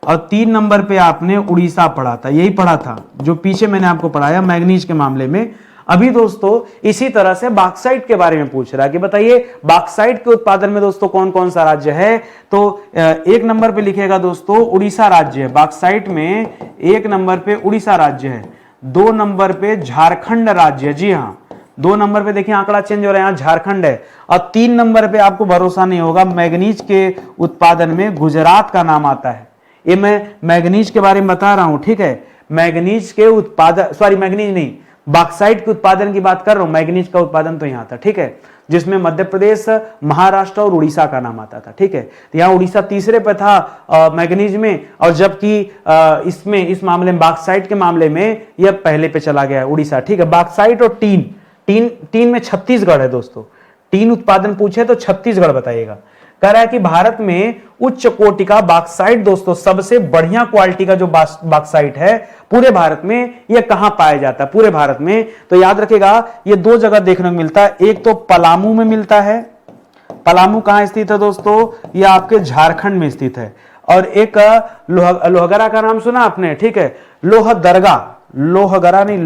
और 3 नंबर पे आपने उड़ीसा पढ़ा था। यही पढ़ा था जो पीछे मैंने आपको पढ़ाया मैग्नीज के मामले में। अभी दोस्तों इसी तरह से बॉक्साइट के बारे में पूछ रहा है कि बताइए बॉक्साइट के उत्पादन में दोस्तों कौन कौन सा राज्य है, तो 1 नंबर पे लिखेगा दोस्तों उड़ीसा राज्य है, बॉक्साइट में 1 नंबर पे उड़ीसा राज्य है, 2 नंबर पे झारखंड राज्य, जी हाँ 2 नंबर पे देखिए आंकड़ा चेंज हो रहा है, यहां झारखंड है, और 3 नंबर पे आपको भरोसा नहीं होगा मैग्नीज के उत्पादन में गुजरात का नाम आता है। ये मैं मैग्नीज के बारे में बता रहा हूं, ठीक है, मैग्नीज के उत्पादन, सॉरी मैग्नीज नहीं, बॉक्साइट के उत्पादन की बात कर रहा हूं, मैग्नीज का उत्पादन तो यहां था, ठीक है, जिसमें मध्य प्रदेश, महाराष्ट्र और उड़ीसा का नाम आता था, ठीक है। तो यहां उड़ीसा 3रे पे था मैग्नीज में, और जबकि इसमें इस मामले में बॉक्साइट के मामले में यह पहले पे चला गया है उड़ीसा, ठीक है। बॉक्साइट और टीन में छत्तीसगढ़ है दोस्तों, टीन उत्पादन पूछे तो छत्तीसगढ़ बताइएगा। कह रहा है कि भारत में उच्च कोटि का बॉक्साइट दोस्तों, सबसे बढ़िया क्वालिटी का जो बॉक्साइट है पूरे भारत में, यह कहां पाया जाता है पूरे भारत में, तो याद रखेगा ये 2 जगह देखने को मिलता है। एक तो पलामू में मिलता है, पलामू कहां स्थित है दोस्तों, यह आपके झारखंड में स्थित है, और एक लोहगरा का नाम सुना आपने, ठीक है, लोहदरगा, लोहगरा नहीं,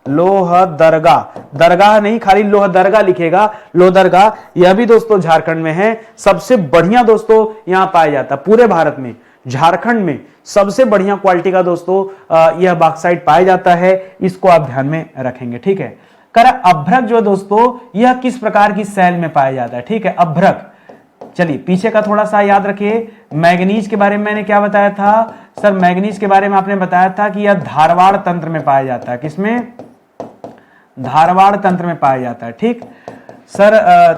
लोहदरगा, दरगाह नहीं, खाली लोहदरगा लिखेगा, लोहदरगा, यह भी दोस्तों झारखंड में है। सबसे बढ़िया दोस्तों यहां पाया जाता है पूरे भारत में, झारखंड में सबसे बढ़िया क्वालिटी का दोस्तों यह बॉक्साइट पाया जाता है, इसको आप ध्यान में रखेंगे, ठीक है। करा अभ्रक जो दोस्तों यह किस प्रकार की सेल में पाया जाता है, ठीक है, अभ्रक। चलिए पीछे का थोड़ा सा याद रखिए, मैग्नीज के बारे में मैंने क्या बताया था सर, मैग्नीज के बारे में आपने बताया था कि यह धारवाड़ तंत्र में पाया जाता है, किसमें, धारवाड़ तंत्र में पाया जाता है, ठीक सर।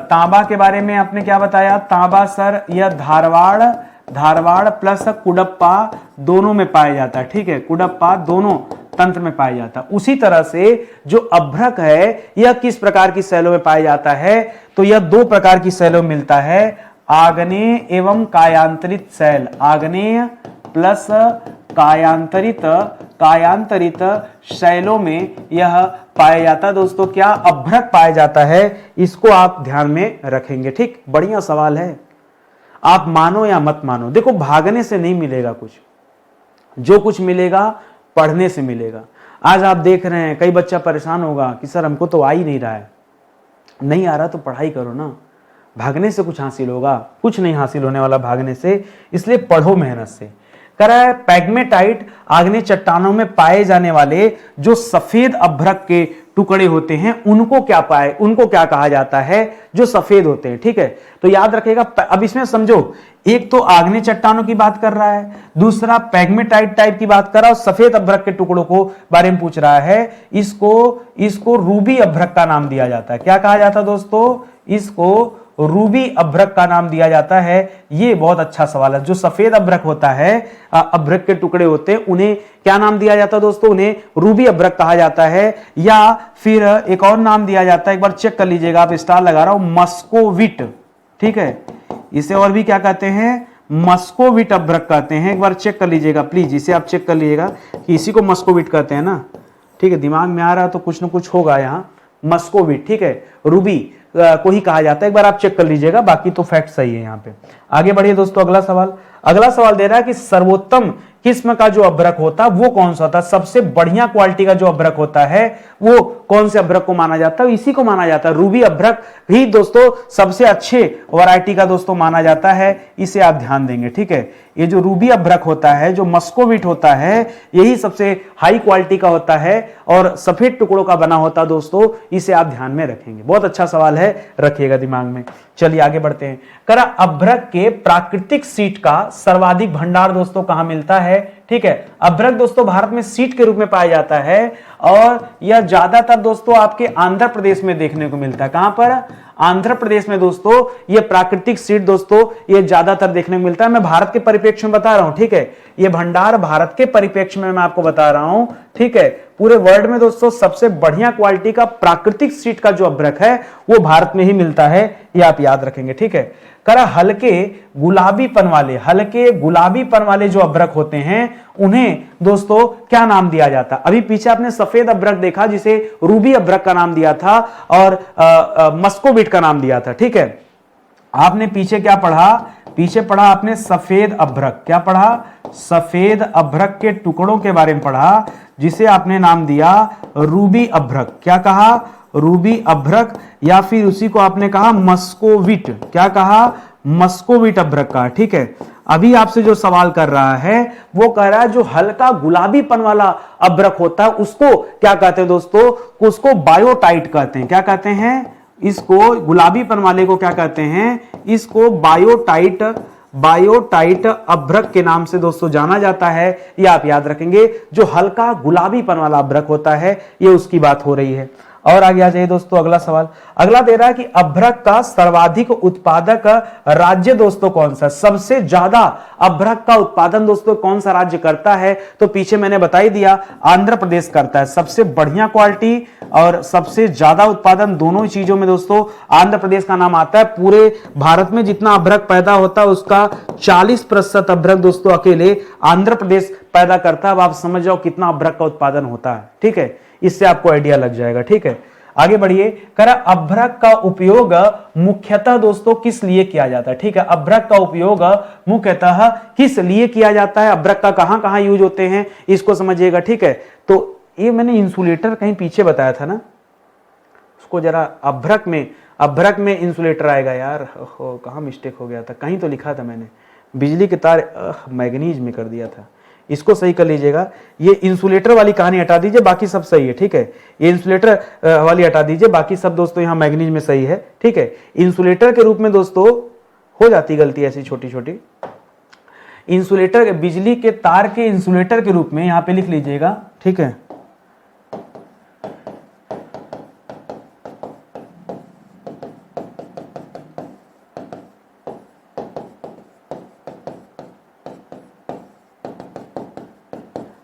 तांबा के बारे में आपने क्या बताया, तांबा सर यह धारवाड़ प्लस कुडप्पा दोनों में पाया जाता है, ठीक है, कुडप्पा दोनों तंत्र में पाया जाता है। उसी तरह से जो अभ्रक है यह किस प्रकार की सेलों में पाया जाता है, तो यह 2 प्रकार की सेलों में मिलता है, आग्नेय एवं कायांतरित सेल, आग्नेय प्लस कायांतरित शैलों में यह पाया जाता है दोस्तों, क्या अभ्रक पाया जाता है, इसको आप ध्यान में रखेंगे, ठीक। बढ़िया सवाल है, आप मानो या मत मानो, देखो भागने से नहीं मिलेगा कुछ, जो कुछ मिलेगा पढ़ने से मिलेगा। आज आप देख रहे हैं कई बच्चा परेशान होगा कि सर हमको तो आ ही नहीं रहा है, नहीं आ रहा तो पढ़ाई करो ना, भागने से कुछ हासिल होगा, कुछ नहीं हासिल होने वाला भागने से, इसलिए पढ़ो मेहनत से। कह रहा है पैग्मेटाइट आग्नेय चट्टानों में पाए जाने वाले जो सफेद अभ्रक के टुकड़े होते हैं उनको क्या कहा जाता है, जो सफेद होते हैं, ठीक है। तो याद रखेगा, अब इसमें समझो, एक तो आग्नेय चट्टानों की बात कर रहा है, दूसरा पैग्मेटाइट टाइप की बात कर रहा है, और सफेद अभ्रक के टुकड़ों को बारे में पूछ रहा है। इसको रूबी अभ्रक का नाम दिया जाता है, क्या कहा जाता है दोस्तों, इसको रूबी अभ्रक का नाम दिया जाता है। ये बहुत अच्छा सवाल है, जो सफेद अभ्रक होता है, अभ्रक के टुकड़े होते हैं, उन्हें क्या नाम दिया जाता है दोस्तों, उन्हें रूबी अभ्रक कहा जाता है, या फिर एक और नाम दिया जाता है, एक बार चेक कर लीजिएगा, आप स्टार लगा रहा हूं, मस्कोविट, ठीक है। इसे और भी क्या कहते हैं, मस्कोविट अभ्रक कहते हैं। एक बार चेक कर लीजिएगा प्लीज, इसे आप चेक कर लीजिएगा कि इसी को मस्कोविट कहते हैं ना, ठीक है। दिमाग में आ रहा तो कुछ ना कुछ होगा यहाँ, मस्कोविट, ठीक है, रूबी को ही कहा जाता है। एक बार आप चेक कर लीजिएगा, बाकी तो फैक्ट सही है यहाँ पे। आगे बढ़िए दोस्तों, अगला सवाल। अगला सवाल दे रहा है कि सर्वोत्तम किस्म का जो अभ्रक होता है वो कौन सा होता है, सबसे बढ़िया क्वालिटी का जो अभ्रक होता है वो कौन से अभ्रक को माना जाता है, इसी को माना जाता है रूबी अभ्रक ही दोस्तों सबसे अच्छे वैरायटी का दोस्तों माना जाता है। इसे आप ध्यान देंगे, ठीक है। ये जो रूबी अभ्रक होता है, जो मस्कोविट होता है, यही सबसे हाई क्वालिटी का होता है और सफेद टुकड़ों का बना होता है दोस्तों, इसे आप ध्यान में रखेंगे। बहुत अच्छा सवाल है, रखिएगा दिमाग में। चलिए आगे बढ़ते हैं। करा अभ्रक के प्राकृतिक सीट का सर्वाधिक भंडार दोस्तों कहां मिलता है, ठीक है। अभ्रक दोस्तों भारत में सीट के रूप में पाया जाता है और यह ज्यादातर दोस्तों आपके आंध्र प्रदेश में देखने को मिलता है। कहां पर, आंध्र प्रदेश में दोस्तों ये प्राकृतिक सीट दोस्तों ये ज्यादातर देखने को मिलता है। मैं भारत के परिप्रेक्ष्य में बता रहा हूं, ठीक है। ये भंडार भारत के परिप्रेक्ष्य में मैं आपको बता रहा हूं, ठीक है। पूरे वर्ल्ड में दोस्तों सबसे बढ़िया क्वालिटी का प्राकृतिक सीट का जो अभ्रक है वो भारत में ही मिलता है, ये आप याद रखेंगे, ठीक है। करा हल्के गुलाबीपन वाले जो अभ्रक होते हैं उन्हें दोस्तों क्या नाम दिया जाता है। अभी पीछे आपने सफेद अभ्रक देखा जिसे रूबी अभ्रक का नाम दिया था और मस्कोविट का नाम दिया था, ठीक है। आपने पीछे क्या पढ़ा, पीछे पढ़ा आपने सफेद अभ्रक, क्या पढ़ा, सफेद अभ्रक के टुकड़ों के बारे में पढ़ा जिसे आपने नाम दिया रूबी अभ्रक। क्या कहा, रूबी अभ्रक, या फिर उसी को आपने कहा मस्कोविट। क्या कहा, मस्कोविट अभ्रक का, ठीक है। अभी आपसे जो सवाल कर रहा है वो कह रहा है जो हल्का गुलाबीपन वाला अभ्रक होता है उसको क्या कहते हैं दोस्तों, उसको बायोटाइट कहते हैं। क्या कहते हैं, इसको गुलाबीपन वाले को क्या कहते हैं, इसको बायोटाइट अभ्रक के नाम से दोस्तों जाना जाता है। ये आप याद रखेंगे, जो हल्का गुलाबीपन वाला अभ्रक होता है ये उसकी बात हो रही है। और आगे आ जाइए दोस्तों, अगला सवाल। अगला दे रहा है कि अभ्रक का सर्वाधिक उत्पादक राज्य दोस्तों कौन सा, सबसे ज्यादा अभ्रक का उत्पादन दोस्तों कौन सा राज्य करता है। तो पीछे मैंने बता ही दिया, आंध्र प्रदेश करता है। सबसे बढ़िया क्वालिटी और सबसे ज्यादा उत्पादन दोनों चीजों में दोस्तों आंध्र प्रदेश का नाम आता है। पूरे भारत में जितना अभ्रक पैदा होता है उसका 40% अभ्रक दोस्तों अकेले आंध्र प्रदेश पैदा करता है। अब आप समझ जाओ कितना अभ्रक का उत्पादन होता है, ठीक है। इससे आपको आइडिया लग जाएगा, ठीक है। आगे बढ़िए। करा अभ्रक का उपयोग मुख्यतः दोस्तों किस लिए किया जाता है, ठीक है। अभ्रक का उपयोग मुख्यतः किस लिए किया जाता है, अभ्रक का कहां कहां यूज होते हैं इसको समझिएगा, ठीक है। तो ये मैंने इंसुलेटर कहीं पीछे बताया था ना, उसको जरा अभ्रक में इंसुलेटर आएगा यार, कहां मिस्टेक हो गया था, कहीं तो लिखा था मैंने, बिजली के तार मैग्नीज में कर दिया था, इसको सही कर लीजिएगा। ये इंसुलेटर वाली कहानी हटा दीजिए, बाकी सब सही है, ठीक है। ये इंसुलेटर वाली हटा दीजिए, बाकी सब दोस्तों यहां मैग्नीज में सही है, ठीक है। इंसुलेटर के रूप में दोस्तों हो जाती गलती ऐसी छोटी छोटी। इंसुलेटर, बिजली के तार के इंसुलेटर के रूप में यहां पे लिख लीजिएगा, ठीक है।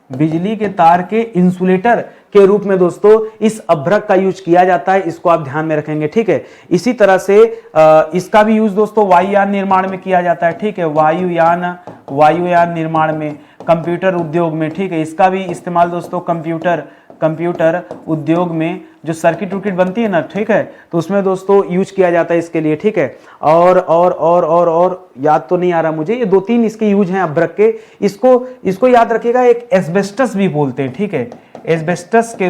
बिजली के तार के इंसुलेटर के रूप में दोस्तों इस अभ्रक का यूज किया जाता है, इसको आप ध्यान में रखेंगे, ठीक है। इसी तरह से इसका भी यूज दोस्तों वायुयान निर्माण में किया जाता है, ठीक है। वायुयान निर्माण में, कंप्यूटर उद्योग में, ठीक है। इसका भी इस्तेमाल दोस्तों कंप्यूटर उद्योग में जो सर्किट उर्किट बनती है ना, ठीक है, तो उसमें दोस्तों यूज किया जाता है इसके लिए, ठीक है। और याद तो नहीं आ रहा मुझे, ये 2-3 इसके यूज हैं अभ्रक के। इसको याद रखिएगा, एक एस्बेस्टस भी बोलते हैं, ठीक है। एस्बेस्टस के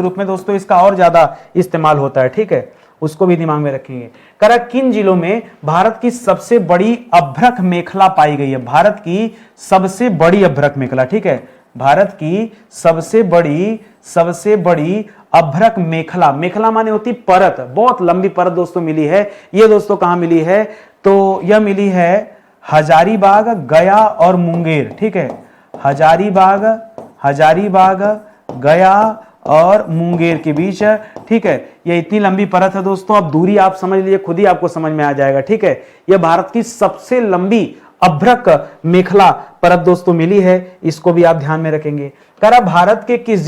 रूप में दोस्तों इसका और ज्यादा इस्तेमाल होता है, ठीक है। उसको भी दिमाग में रखेंगे। करा किन जिलों में भारत की सबसे बड़ी अभ्रक मेखला पाई गई है, भारत की सबसे बड़ी अभ्रक मेखला, ठीक है। भारत की सबसे बड़ी अभ्रक मेखला माने होती परत, बहुत लंबी परत दोस्तों मिली है। ये दोस्तों कहां मिली है, तो यह मिली है हजारीबाग, गया और मुंगेर, ठीक है। हजारीबाग, गया और मुंगेर के बीच, ठीक है। ये इतनी लंबी परत है दोस्तों, अब दूरी आप समझ लीजिए, खुद ही आपको समझ में आ जाएगा, ठीक है। यह भारत की सबसे लंबी अभ्रक मेखला परत दोस्तों मिली है, इसको भी आप ध्यान में रखेंगे। करा भारत के किस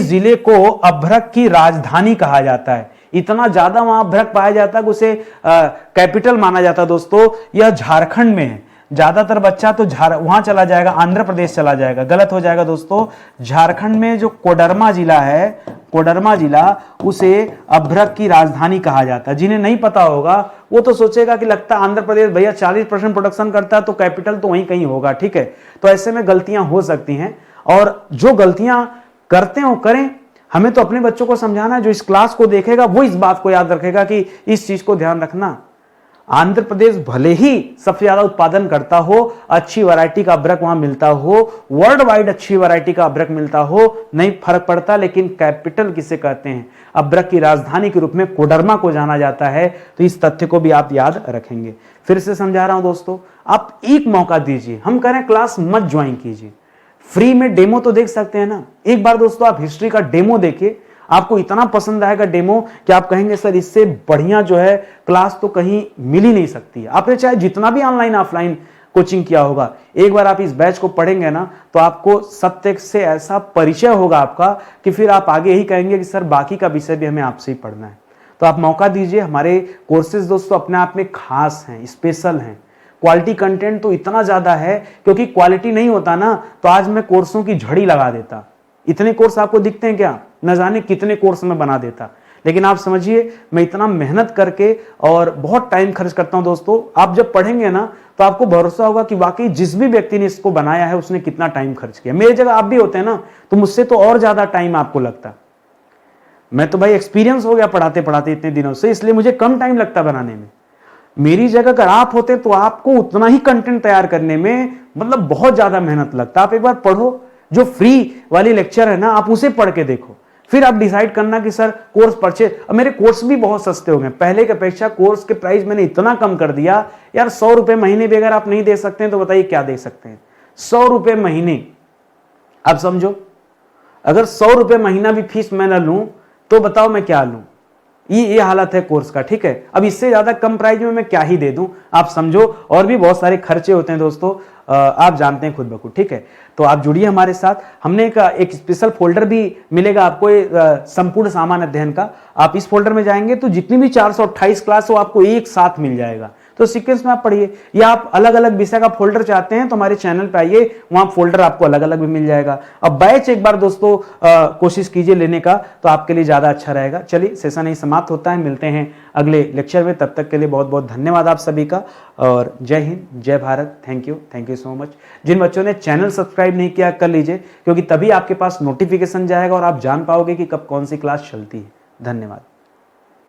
जिले को अभ्रक की राजधानी कहा जाता है, इतना ज्यादा वहां अभ्रक पाया जाता है कि उसे कैपिटल माना जाता है। दोस्तों यह झारखंड में है, ज्यादातर बच्चा तो वहां चला जाएगा, आंध्र प्रदेश चला जाएगा, गलत हो जाएगा दोस्तों। झारखंड में जो कोडरमा जिला है, कोडरमा जिला, उसे अभ्रक की राजधानी कहा जाता है। जिन्हें नहीं पता होगा वो तो सोचेगा कि लगता है आंध्र प्रदेश भैया 40% प्रोडक्शन करता है तो कैपिटल तो वहीं कहीं होगा, ठीक है। तो ऐसे में गलतियां हो सकती हैं, और जो गलतियां करते हो करें। हमें तो अपने बच्चों को समझाना है, जो इस क्लास को देखेगा वो इस बात को याद रखेगा कि इस चीज को ध्यान रखना। आंध्र प्रदेश भले ही सबसे ज्यादा उत्पादन करता हो, अच्छी वैरायटी का अभ्रक वहां मिलता हो, वर्ल्ड वाइड अच्छी वैरायटी का अभ्रक मिलता हो, नहीं फर्क पड़ता, लेकिन कैपिटल किसे कहते हैं, अभ्रक की राजधानी के रूप में कोडरमा को जाना जाता है। तो इस तथ्य को भी आप याद रखेंगे। फिर से समझा रहा हूं दोस्तों, आप एक मौका दीजिए। हम कह रहे हैं क्लास मत ज्वाइन कीजिए, फ्री में डेमो तो देख सकते हैं ना। एक बार दोस्तों आप हिस्ट्री का डेमो देखिए, आपको इतना पसंद आएगा डेमो कि आप कहेंगे सर इससे बढ़िया जो है क्लास तो कहीं मिल ही नहीं सकती। आपने चाहे जितना भी ऑनलाइन ऑफलाइन कोचिंग किया होगा, एक बार आप इस बैच को पढ़ेंगे ना तो आपको सत्य से ऐसा परिचय होगा आपका कि फिर आप आगे ही कहेंगे कि सर बाकी का विषय भी हमें आपसे ही पढ़ना है। तो आप मौका दीजिए। हमारे कोर्सेज दोस्तों अपने आप में खास हैं, स्पेशल हैं। क्वालिटी कंटेंट तो इतना ज्यादा है, क्योंकि क्वालिटी नहीं होता ना तो आज मैं कोर्सों की झड़ी लगा देता। इतने कोर्स आपको दिखते हैं क्या, न जाने कितने कोर्स में बना देता। लेकिन आप समझिए मैं इतना मेहनत करके और बहुत टाइम खर्च करता हूं दोस्तों। आप जब पढ़ेंगे ना तो आपको भरोसा होगा कि वाकई जिस भी व्यक्ति ने इसको बनाया है उसने कितना टाइम खर्च किया। मेरी जगह आप भी होते हैं ना तो मुझसे तो और ज्यादा टाइम आपको लगता। मैं तो भाई एक्सपीरियंस हो गया पढ़ाते पढ़ाते इतने दिनों से, इसलिए मुझे कम टाइम लगता बनाने में। मेरी जगह अगर आप होते तो आपको उतना ही कंटेंट तैयार करने में मतलब बहुत ज्यादा मेहनत लगता। आप एक बार पढ़ो, जो फ्री वाली लेक्चर है ना आप उसे पढ़ के देखो, फिर आप डिसाइड करना कि सर कोर्स परचेज। मेरे कोर्स भी बहुत सस्ते हो गए, पहले की अपेक्षा कोर्स के प्राइस मैंने इतना कम कर दिया यार। 100 रुपए महीने भी अगर आप नहीं दे सकते हैं तो बताइए क्या दे सकते हैं। 100 रुपए महीने, आप समझो, अगर 100 रुपए महीना भी फीस मैं न लूं तो बताओ मैं क्या लूं। ये हालत है कोर्स का, ठीक है। अब इससे ज्यादा कम प्राइस में मैं क्या ही दे दूं, आप समझो। और भी बहुत सारे खर्चे होते हैं दोस्तों, आप जानते हैं खुद ब खुद, ठीक है। तो आप जुड़िए हमारे साथ। हमने एक स्पेशल फोल्डर भी मिलेगा आपको संपूर्ण सामान्य अध्ययन का। आप इस फोल्डर में जाएंगे तो जितनी भी 428 क्लास हो आपको एक साथ मिल जाएगा। तो सीक्वेंस में आप पढ़िए, या आप अलग अलग विषय का फोल्डर चाहते हैं तो हमारे चैनल पे आइए, वहां फोल्डर आपको अलग अलग भी मिल जाएगा। अब बैच एक बार दोस्तों कोशिश कीजिए लेने का, तो आपके लिए ज्यादा अच्छा रहेगा। चलिए सेशन यही समाप्त होता है, मिलते हैं अगले लेक्चर में। तब तक के लिए बहुत बहुत धन्यवाद आप सभी का, और जय हिंद, जय Bharat. Thank you so much. जिन बच्चों ने चैनल सब्सक्राइब नहीं किया कर लीजिए, क्योंकि तभी आपके पास नोटिफिकेशन जाएगा और आप जान पाओगे कि कब कौन सी क्लास चलती है। धन्यवाद।